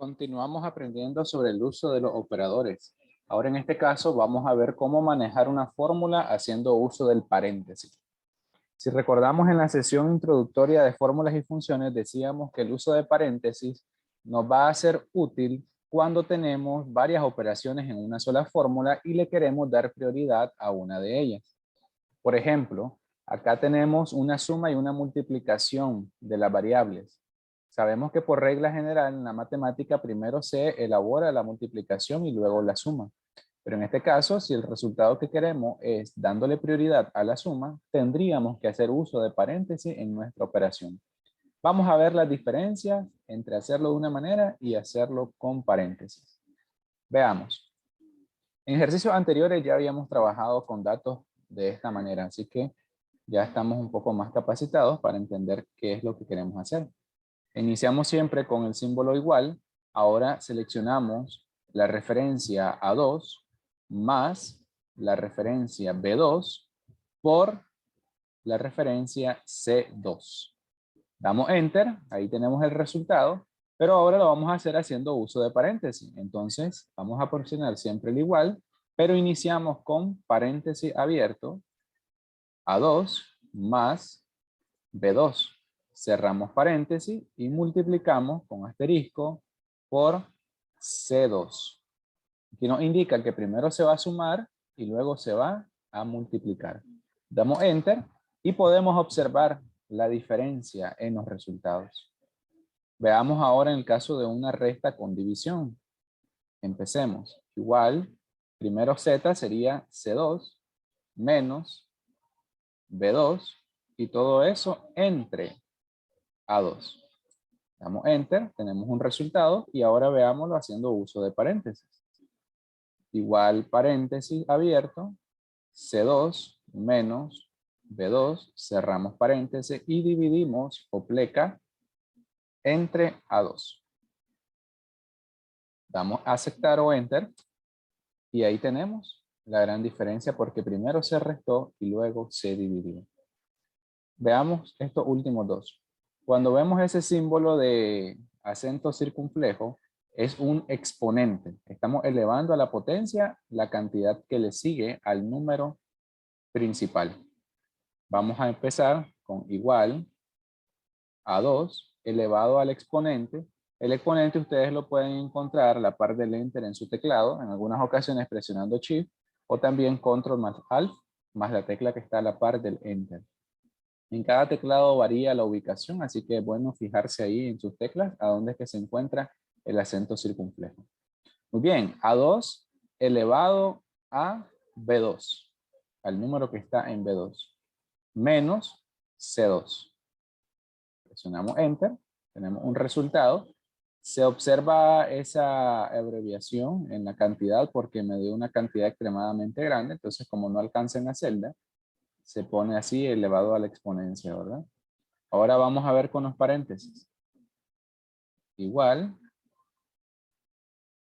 Continuamos aprendiendo sobre el uso de los operadores. Ahora en este caso vamos a ver cómo manejar una fórmula haciendo uso del paréntesis. Si recordamos en la sesión introductoria de fórmulas y funciones decíamos que el uso de paréntesis nos va a ser útil cuando tenemos varias operaciones en una sola fórmula y le queremos dar prioridad a una de ellas. Por ejemplo, acá tenemos una suma y una multiplicación de las variables. Sabemos que por regla general en la matemática primero se elabora la multiplicación y luego la suma. Pero en este caso, si el resultado que queremos es dándole prioridad a la suma, tendríamos que hacer uso de paréntesis en nuestra operación. Vamos a ver las diferencias entre hacerlo de una manera y hacerlo con paréntesis. Veamos. En ejercicios anteriores ya habíamos trabajado con datos de esta manera, así que ya estamos un poco más capacitados para entender qué es lo que queremos hacer. Iniciamos siempre con el símbolo igual. Ahora seleccionamos la referencia A2 más la referencia B2 por la referencia C2. Damos Enter, ahí tenemos el resultado, pero ahora lo vamos a hacer haciendo uso de paréntesis. Entonces vamos a posicionar siempre el igual, pero iniciamos con paréntesis abierto, A2 más B2. Cerramos paréntesis y multiplicamos con asterisco por C2. Aquí nos indica que primero se va a sumar y luego se va a multiplicar. Damos Enter y podemos observar la diferencia en los resultados. Veamos ahora en el caso de una resta con división. Empecemos. Igual, primero Z sería C2 menos B2 y todo eso entre A2. Damos Enter, tenemos un resultado y ahora veámoslo haciendo uso de paréntesis. Igual paréntesis abierto, C2 menos B2, cerramos paréntesis y dividimos o pleca entre A2. Damos aceptar o Enter y ahí tenemos la gran diferencia porque primero se restó y luego se dividió. Veamos estos últimos dos. Cuando vemos ese símbolo de acento circunflejo, es un exponente. Estamos elevando a la potencia la cantidad que le sigue al número principal. Vamos a empezar con igual a 2 elevado al exponente. El exponente ustedes lo pueden encontrar a la par del Enter en su teclado, en algunas ocasiones presionando Shift, o también Control más Alt, más la tecla que está a la par del Enter. En cada teclado varía la ubicación, así que es bueno fijarse ahí en sus teclas a dónde es que se encuentra el acento circunflejo. Muy bien, A2 elevado a B2, al número que está en B2, menos C2. Presionamos Enter, tenemos un resultado. Se observa esa abreviación en la cantidad porque me dio una cantidad extremadamente grande, entonces como no alcanza en la celda, se pone así elevado a la exponencia, ¿verdad? Ahora vamos a ver con los paréntesis. Igual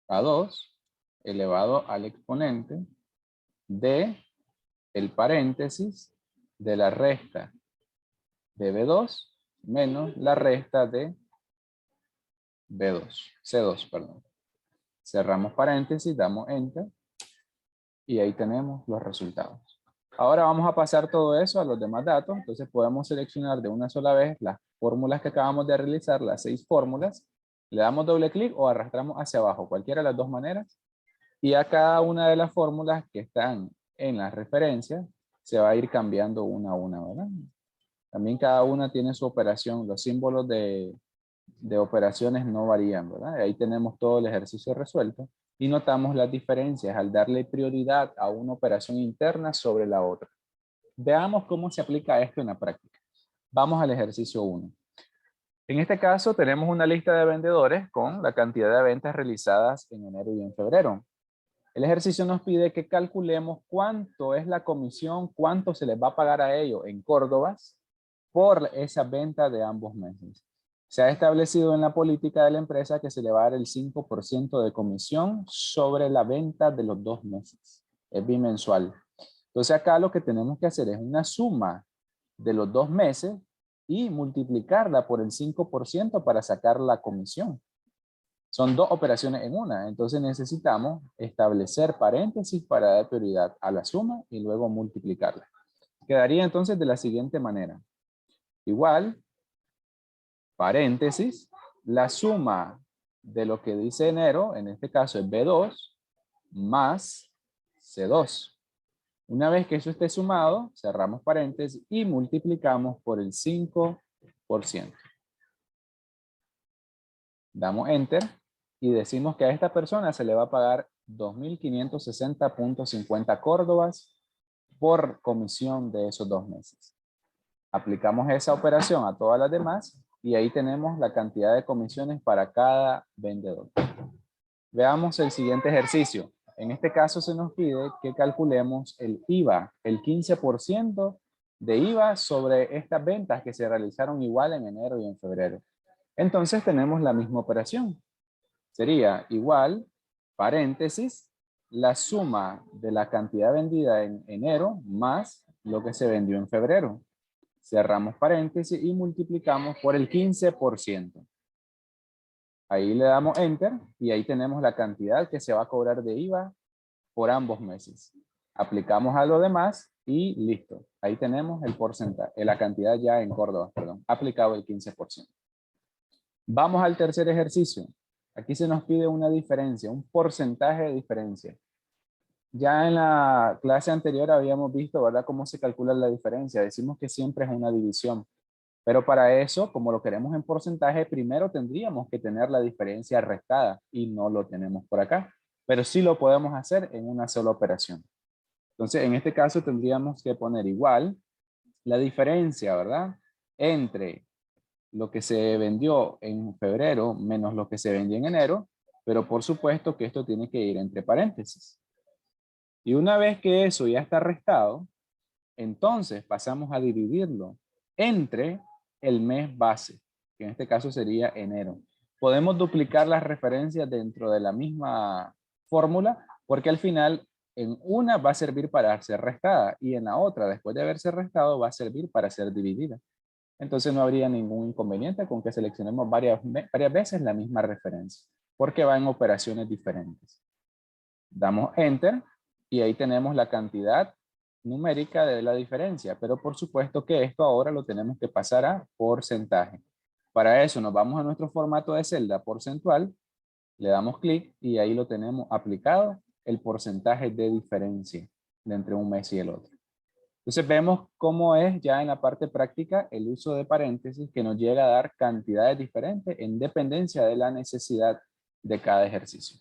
a 2 elevado al exponente de el paréntesis de la resta de B2 menos la resta de C2, perdón. Cerramos paréntesis, damos Enter y ahí tenemos los resultados. Ahora vamos a pasar todo eso a los demás datos, entonces podemos seleccionar de una sola vez las fórmulas que acabamos de realizar, las 6 fórmulas, le damos doble clic o arrastramos hacia abajo, cualquiera de las dos maneras, y a cada una de las fórmulas que están en las referencias se va a ir cambiando una a una, ¿verdad? También cada una tiene su operación, los símbolos de operaciones no varían, ¿verdad? Ahí tenemos todo el ejercicio resuelto y notamos las diferencias al darle prioridad a una operación interna sobre la otra. Veamos cómo se aplica esto en la práctica. Vamos al ejercicio 1. En este caso tenemos una lista de vendedores con la cantidad de ventas realizadas en enero y en febrero. El ejercicio nos pide que calculemos cuánto es la comisión, cuánto se les va a pagar a ellos en córdobas por esa venta de ambos meses. Se ha establecido en la política de la empresa que se le va a dar el 5% de comisión sobre la venta de los 2 meses. Es bimensual. Entonces acá lo que tenemos que hacer es una suma de los 2 meses y multiplicarla por el 5% para sacar la comisión. Son dos operaciones en una, entonces necesitamos establecer paréntesis para dar prioridad a la suma y luego multiplicarla. Quedaría entonces de la siguiente manera. Igual, paréntesis, la suma de lo que dice enero, en este caso es B2, más C2. Una vez que eso esté sumado, cerramos paréntesis y multiplicamos por el 5%. Damos Enter y decimos que a esta persona se le va a pagar 2.560.50 córdobas por comisión de esos 2 meses. Aplicamos esa operación a todas las demás y ahí tenemos la cantidad de comisiones para cada vendedor. Veamos el siguiente ejercicio. En este caso se nos pide que calculemos el IVA, el 15% de IVA sobre estas ventas que se realizaron igual en enero y en febrero. Entonces tenemos la misma operación. Sería igual, paréntesis, la suma de la cantidad vendida en enero más lo que se vendió en febrero. Cerramos paréntesis y multiplicamos por el 15%. Ahí le damos Enter y ahí tenemos la cantidad que se va a cobrar de IVA por ambos meses. Aplicamos a lo demás y listo. Ahí tenemos el porcentaje, la cantidad ya en Córdoba, perdón, aplicado el 15%. Vamos al tercer ejercicio. Aquí se nos pide una diferencia, un porcentaje de diferencia. Ya en la clase anterior habíamos visto, ¿verdad?, cómo se calcula la diferencia. Decimos que siempre es una división. Pero para eso, como lo queremos en porcentaje, primero tendríamos que tener la diferencia restada y no lo tenemos por acá. Pero sí lo podemos hacer en una sola operación. Entonces, en este caso tendríamos que poner igual la diferencia, ¿verdad?, entre lo que se vendió en febrero menos lo que se vendió en enero, pero por supuesto que esto tiene que ir entre paréntesis. Y una vez que eso ya está restado, entonces pasamos a dividirlo entre el mes base, que en este caso sería enero. Podemos duplicar las referencias dentro de la misma fórmula, porque al final en una va a servir para ser restada y en la otra, después de haberse restado, va a servir para ser dividida. Entonces no habría ningún inconveniente con que seleccionemos varias veces la misma referencia, porque va en operaciones diferentes. Damos Enter y ahí tenemos la cantidad numérica de la diferencia, pero por supuesto que esto ahora lo tenemos que pasar a porcentaje. Para eso nos vamos a nuestro formato de celda porcentual, le damos clic y ahí lo tenemos aplicado el porcentaje de diferencia de entre un mes y el otro. Entonces vemos cómo es ya en la parte práctica el uso de paréntesis que nos llega a dar cantidades diferentes en dependencia de la necesidad de cada ejercicio.